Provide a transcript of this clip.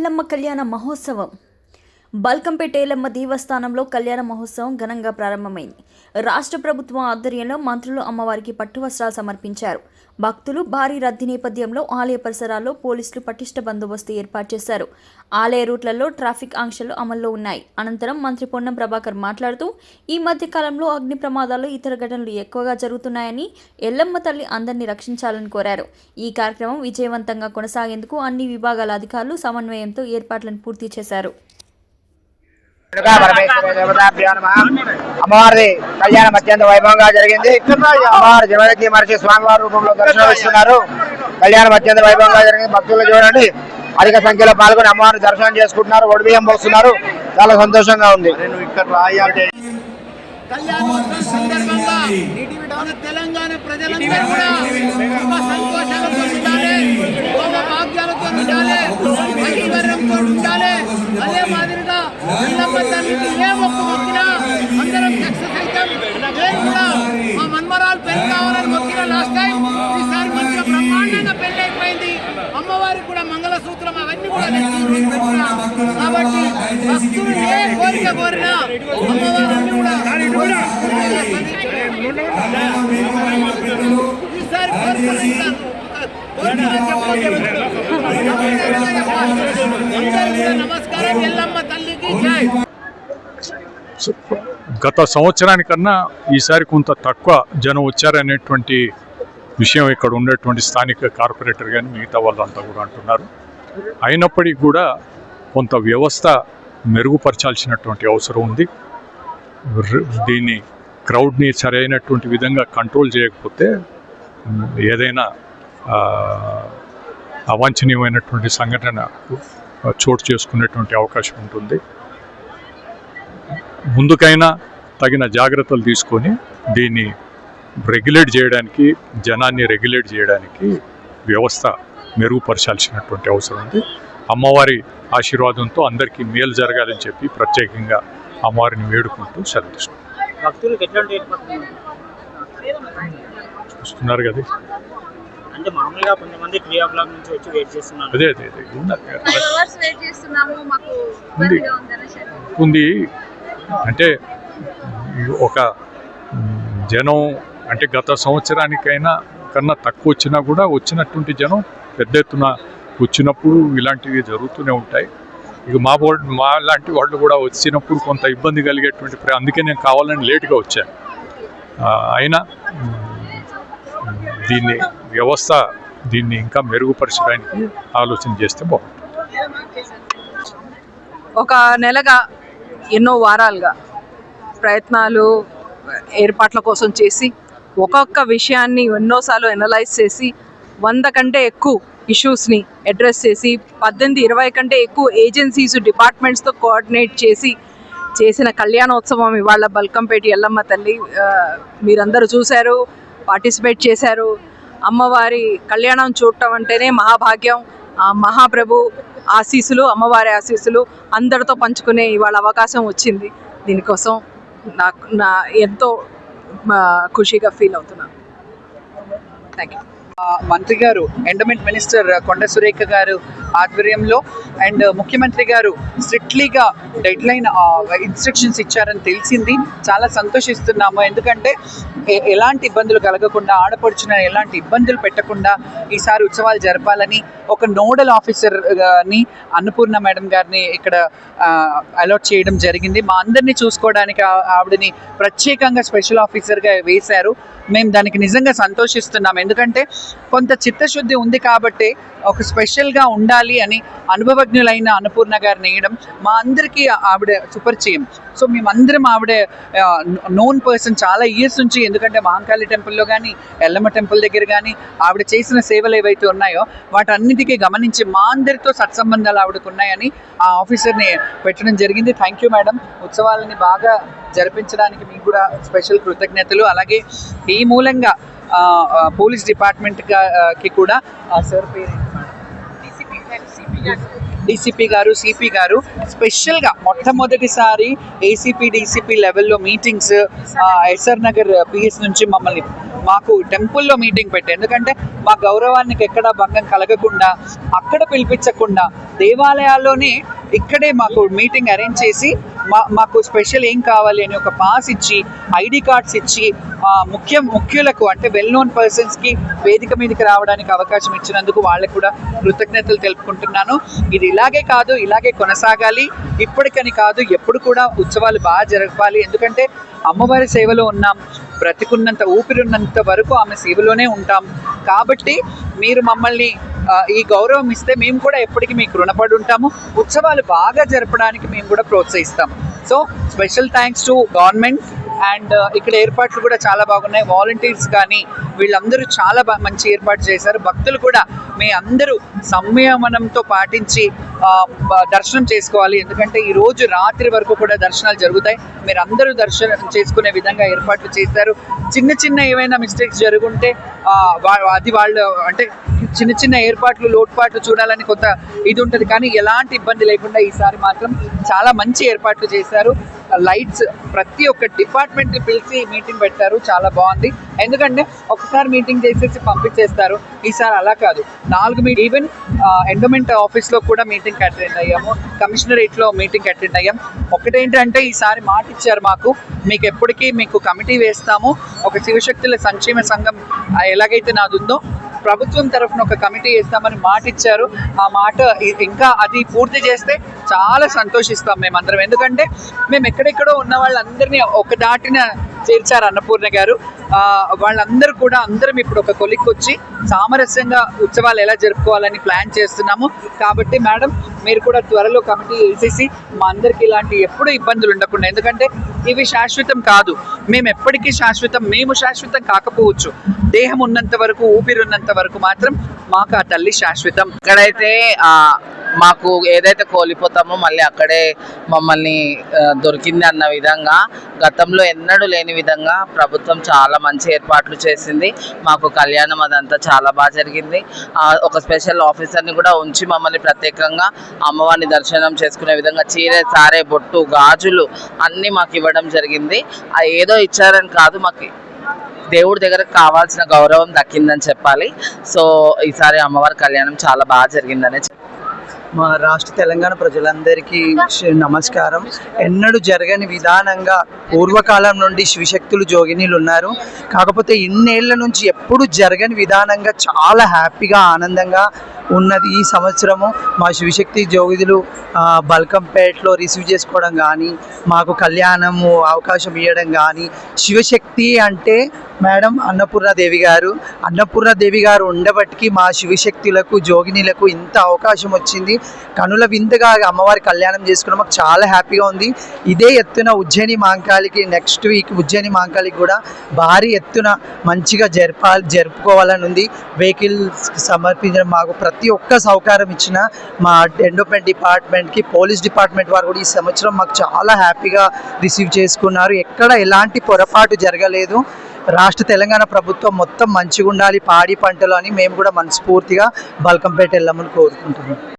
ఎల్లమ్మ కళ్యాణ మహోత్సవం బల్కంపేట ఎల్లమ్మ దేవస్థానంలో కళ్యాణ మహోత్సవం ఘనంగా ప్రారంభమైంది. రాష్ట్ర ప్రభుత్వం ఆధ్వర్యంలో మంత్రులు అమ్మవారికి పట్టు వస్త్రాలు సమర్పించారు. భక్తులు భారీ రద్దీ నేపథ్యంలో ఆలయ పరిసరాల్లో పోలీసులు పటిష్ట బందోబస్తు ఏర్పాటు చేశారు. ఆలయ రూట్లలో ట్రాఫిక్ ఆంక్షలు అమల్లో ఉన్నాయి. అనంతరం మంత్రి పొన్నం ప్రభాకర్ మాట్లాడుతూ ఈ మధ్య కాలంలో అగ్ని ప్రమాదాలు ఇతర ఘటనలు ఎక్కువగా జరుగుతున్నాయని, ఎల్లమ్మ తల్లి అందరినీ రక్షించాలని కోరారు. ఈ కార్యక్రమం విజయవంతంగా కొనసాగేందుకు అన్ని విభాగాల అధికారులు సమన్వయంతో ఏర్పాట్లను పూర్తి చేశారు. అమ్మవారి కళ్యాణం అత్యంత వైభవంగా జరిగింది. అమ్మవారి జమదగ్ని మహర్షి స్వామివారి రూపంలో దర్శనమిస్తున్నారు. కళ్యాణం అత్యంత వైభవంగా జరిగింది. భక్తులు చూడండి అధిక సంఖ్యలో పాల్గొని అమ్మవారిని దర్శనం చేసుకుంటున్నారు, ఒడిబియ్యం పోస్తున్నారు. చాలా సంతోషంగా ఉంది. తెలంగాణ ప్రజలందరూ కూడా సుఖ సంతోషాలతో ఉండాలి, భాగ్యాలతో ఉండాలి, ఐశ్వర్యంతో ఉండాలి. అదే మాదిరిగా ఎల్లమ్మ తల్లికి ఏ ఒక్క మొక్కినా అందరం సక్సెస్ అవుతాం. నేను కూడా మా మన్మరాలు పెళ్లి కావాలని మొక్కిన లాస్ట్ టైం, ఈసారి మంచిగా బ్రహ్మాండంగా పెళ్లి అయిపోయింది. అమ్మవారికి కూడా మంగళసూత్రం అవన్నీ కూడా కాబట్టి భక్తులు ఏ కోరిక కోరినా అమ్మవారిని కూడా నమస్కారం. ఎల్లమ్మ తల్లికి జై. గత సంవత్సరానికన్నా ఈసారి కొంత తక్కువ జనం వచ్చారనేటువంటి విషయం ఇక్కడ ఉండేటువంటి స్థానిక కార్పొరేటర్ కానీ మిగతా వాళ్ళంతా కూడా అంటున్నారు. అయినప్పటికీ కూడా కొంత వ్యవస్థ మెరుగుపరచాల్సినటువంటి అవసరం ఉంది. దీన్ని క్రౌడ్ని సరైనటువంటి విధంగా కంట్రోల్ చేయకపోతే ఏదైనా అవాంఛనీయమైనటువంటి సంఘటన చోటు చేసుకునేటువంటి అవకాశం ఉంటుంది. ముందుకైనా తగిన జాగ్రత్తలు తీసుకొని దీన్ని రెగ్యులేట్ చేయడానికి, జనాన్ని రెగ్యులేట్ చేయడానికి వ్యవస్థ మెరుగుపరచాల్సినటువంటి అవసరం ఉంది. అమ్మవారి ఆశీర్వాదంతో అందరికీ మేలు జరగాలని చెప్పి ప్రత్యేకంగా అమ్మవారిని వేడుకుంటూ సెలవుస్తున్నాం. చూస్తున్నారు కదా, అంటే మామూలుగా కొంతమంది 3 o'clock నుంచి వచ్చి వెయిట్ చేస్తున్నారు. అదే ఉంది. అంటే ఒక జనం అంటే గత సంవత్సరానికైనా కన్నా తక్కువ వచ్చినా కూడా వచ్చినటువంటి జనం పెద్ద ఎత్తున వచ్చినప్పుడు ఇలాంటివి జరుగుతూనే ఉంటాయి. ఇక మా లాంటి వాళ్ళు కూడా వచ్చినప్పుడు కొంత ఇబ్బంది కలిగేటువంటి అందుకే నేను కావాలని లేటుగా వచ్చాను. అయినా దీన్ని ఇంకా మెరుగుపరచడానికి ఆలోచన చేస్తే బాగుంటుంది. ఒక నెలగా ఎన్నో వారాలుగా ప్రయత్నాలు ఏర్పాట్ల కోసం చేసి ఒక్కొక్క విషయాన్ని ఎన్నోసార్లు ఎనలైజ్ చేసి 100 కంటే ఎక్కువ ఇష్యూస్ని అడ్రస్ చేసి 18-20 కంటే ఎక్కువ ఏజెన్సీస్ డిపార్ట్మెంట్స్తో కోఆర్డినేట్ చేసిన కళ్యాణోత్సవం ఇవాళ బల్కంపేట ఎల్లమ్మ తల్లి. మీరందరూ చూశారు, పార్టిసిపేట్ చేశారు. అమ్మవారి కళ్యాణం చూడటం అంటేనే మహాభాగ్యం. మహాప్రభు ఆశీస్సులు, అమ్మవారి ఆశీస్సులు అందరితో పంచుకునే ఇవాళ అవకాశం వచ్చింది. దీనికోసం నా ఎంతో ఖుషిగా ఫీల్ అవుతున్నాను. Thank you. మంత్రి గారు, ఎండోమెంట్ మినిస్టర్ కొండ సురేఖ గారు ఆధ్వర్యంలో అండ్ ముఖ్యమంత్రి గారు స్ట్రిక్ట్లీగా డెడ్లైన్ ఇన్స్ట్రక్షన్స్ ఇచ్చారని తెలిసింది. చాలా సంతోషిస్తున్నాము. ఎందుకంటే ఎలాంటి ఇబ్బందులు కలగకుండా, ఆడపడుచున ఎలాంటి ఇబ్బందులు పెట్టకుండా ఈసారి ఉత్సవాలు జరపాలని ఒక నోడల్ ఆఫీసర్ని అన్నపూర్ణ మేడం గారిని ఇక్కడ అలాట్ చేయడం జరిగింది. మా అందరినీ చూసుకోవడానికి ఆవిడని ప్రత్యేకంగా స్పెషల్ ఆఫీసర్గా వేశారు. మేము దానికి నిజంగా సంతోషిస్తున్నాం. ఎందుకంటే కొంత చిత్తశుద్ధి ఉంది కాబట్టి ఒక స్పెషల్గా ఉండాలి అని అనుభవజ్ఞులైన అన్నపూర్ణ గారిని వేయడం మా అందరికీ ఆవిడ సుపరిచయం. సో మేమందరం ఆవిడ నోన్ పర్సన్ చాలా ఇయర్స్ నుంచి. ఎందుకంటే మహంకాళి టెంపుల్లో కానీ, ఎల్లమ్మ టెంపుల్ దగ్గర కానీ ఆవిడ చేసిన సేవలు ఏవైతే ఉన్నాయో వాటన్నిటికీ గమనించి మా అందరితో సత్సంబంధాలు ఆవిడకు ఉన్నాయని ఆ ఆఫీసర్ని పెట్టడం జరిగింది. Thank you madam. ఉత్సవాలని బాగా జరిపించడానికి మీకు కూడా స్పెషల్ కృతజ్ఞతలు. అలాగే ఈ మూలంగా పోలీస్ డిపార్ట్మెంట్కి కూడా సార్ పేరు డీసీపీ గారు, సిపి గారు స్పెషల్గా మొట్టమొదటిసారి ఏసీపీ డీసీపీ లెవెల్లో మీటింగ్స్ ఎస్ఆర్ నగర్ పిఎస్ నుంచి మమ్మల్ని మాకు టెంపుల్లో మీటింగ్ పెట్టి, ఎందుకంటే మా గౌరవానికి ఎక్కడ భంగం కలగకుండా అక్కడ పిలిపించకుండా దేవాలయాల్లోనే ఇక్కడే మాకు మీటింగ్ అరేంజ్ చేసి మాకు స్పెషల్ ఏం కావాలి అని ఒక పాస్ ఇచ్చి, ఐడి కార్డ్స్ ఇచ్చి, ముఖ్యులకు అంటే వెల్ నోన్ పర్సన్స్కి వేదిక మీదకి రావడానికి అవకాశం ఇచ్చినందుకు వాళ్ళకు కూడా కృతజ్ఞతలు తెలుపుకుంటున్నాను. ఇది ఇలాగే కాదు, ఇలాగే కొనసాగాలి. ఇప్పటికని కాదు, ఎప్పుడు కూడా ఉత్సవాలు బాగా జరగాలి. ఎందుకంటే అమ్మవారి సేవలో ఉన్నాం, బ్రతికున్నంత ఊపిరిన్నంత వరకు ఆమె సేవలోనే ఉంటాం. కాబట్టి మీరు మమ్మల్ని ఈ గౌరవం ఇస్తే మేము కూడా ఎప్పటికీ మీకు రుణపడి ఉంటాము. ఉత్సవాలు బాగా జరపడానికి మేము కూడా ప్రోత్సహిస్తాం. So special thanks to government. And ఇక్కడ ఏర్పాట్లు కూడా చాలా బాగున్నాయి. వాలంటీర్స్ కానీ వీళ్ళందరూ చాలా మంచి ఏర్పాటు చేశారు. భక్తులు కూడా మీ అందరూ సంయమనంతో పాటించి దర్శనం చేసుకోవాలి. ఎందుకంటే ఈ రోజు రాత్రి వరకు కూడా దర్శనాలు జరుగుతాయి. మీరు అందరూ దర్శనం చేసుకునే విధంగా ఏర్పాట్లు చేశారు. చిన్న ఏవైనా మిస్టేక్స్ జరుగుంటే అది వాళ్ళు అంటే చిన్న ఏర్పాట్లు లోటుపాట్లు చూడాలని కొంత ఇది ఉంటుంది, కానీ ఎలాంటి ఇబ్బంది లేకుండా ఈసారి మాత్రం చాలా మంచి ఏర్పాట్లు చేశారు. లైట్స్ ప్రతి ఒక్క డిపార్ట్మెంట్ని పిలిచి మీటింగ్ పెట్టారు, చాలా బాగుంది. ఎందుకంటే ఒకసారి మీటింగ్ చేసేసి పంపించేస్తారు. ఈసారి అలా కాదు, 4 ఈవెన్ ఎండోమెంట్ ఆఫీస్లో కూడా మీటింగ్ అటెండ్ అయ్యాము, కమిషనరేట్లో మీటింగ్ అటెండ్ అయ్యాం. ఒకటేంటంటే ఈసారి మాట ఇచ్చారు మాకు, మీకు ఎప్పటికీ మీకు కమిటీ వేస్తాము. ఒక శివశక్తుల సంక్షేమ సంఘం ఎలాగైతే నాది ఉందో ప్రభుత్వం తరఫున ఒక కమిటీ వేస్తామని మాట ఇచ్చారు. ఆ మాట ఇంకా అది పూర్తి చేస్తే చాలా సంతోషిస్తాం మేమందరం. ఎందుకంటే మేము ఎక్కడెక్కడో ఉన్న వాళ్ళందరినీ ఒక దాటిన చేర్చారు అన్నపూర్ణ గారు. వాళ్ళందరూ కూడా అందరం ఇప్పుడు ఒక కొలిక్కి వచ్చి సామరస్యంగా ఉత్సవాలు ఎలా జరుపుకోవాలని ప్లాన్ చేస్తున్నాము. కాబట్టి మేడం మీరు కూడా త్వరలో కమిటీ వేసేసి మా అందరికి ఇలాంటి ఎప్పుడూ ఇబ్బందులు ఉండకుండా, ఎందుకంటే ఇవి శాశ్వతం కాదు, మేము ఎప్పటికీ శాశ్వతం, మేము శాశ్వతం కాకపోవచ్చు, దేహం ఉన్నంత వరకు ఊపిరి ఉన్నంత వరకు మాత్రం మాకు ఆ తల్లి శాశ్వతం. ఇక్కడైతే మాకు ఏదైతే కోల్పోతామో మళ్ళీ అక్కడే మమ్మల్ని దొరికింది అన్న విధంగా గతంలో ఎన్నడూ లేని విధంగా ప్రభుత్వం చాలా మంచి ఏర్పాట్లు చేసింది. మాకు కళ్యాణం అదంతా చాలా బాగా జరిగింది. ఒక స్పెషల్ ఆఫీసర్ని కూడా ఉంచి మమ్మల్ని ప్రత్యేకంగా అమ్మవారిని దర్శనం చేసుకునే విధంగా చీర, సారే, బొట్టు, గాజులు అన్నీ మాకు ఇవ్వడం జరిగింది. ఏదో ఇచ్చారని కాదు, మాకు దేవుడి దగ్గర కావాల్సిన గౌరవం దక్కిందని చెప్పాలి. సో ఈసారి అమ్మవారి కళ్యాణం చాలా బాగా జరిగిందనే మా రాష్ట్ర తెలంగాణ ప్రజలందరికీ నమస్కారం. ఎన్నడూ జరగని విధానంగా పూర్వకాలం నుండి శివశక్తులు జోగినీలు ఉన్నారు. కాకపోతే ఇన్నేళ్ల నుంచి ఎప్పుడు జరగని విధానంగా చాలా హ్యాపీగా ఆనందంగా ఉన్నది ఈ సంవత్సరము. మా శివశక్తి జోగిదులు బల్కంపేటలో రిసీవ్ చేసుకోవడం కానీ, మాకు కళ్యాణము అవకాశం ఇవ్వడం కానీ, శివశక్తి అంటే మేడం అన్నపూర్ణాదేవి గారు ఉండబట్టికి మా శివశక్తులకు జోగినీలకు ఇంత అవకాశం వచ్చింది. కనుల విందుగా అమ్మవారి కళ్యాణం చేసుకున్నాం, మాకు చాలా హ్యాపీగా ఉంది. ఇదే ఎత్తున ఉజ్జయిని మాంకాళికి నెక్స్ట్ వీక్ ఉజ్జయిని మాంకాళికి కూడా భారీ ఎత్తున మంచిగా జరుపుకోవాలని ఉంది. వెహికల్స్ సమర్పించడం, మాకు ప్రతి ఒక్క సౌకర్యం ఇచ్చిన మా ఎండోమెంట్ డిపార్ట్మెంట్కి, పోలీస్ డిపార్ట్మెంట్ వారు కూడా ఈ సంవత్సరం మాకు చాలా హ్యాపీగా రిసీవ్ చేసుకున్నారు. ఎక్కడ ఎలాంటి పొరపాటు జరగలేదు. రాష్ట్ర తెలంగాణ ప్రభుత్వం మొత్తం మంచిగా ఉండాలి పాడి పంటలు అని మేము కూడా మనస్ఫూర్తిగా బల్కంపేట వెళ్ళమని కోరుకుంటున్నాం.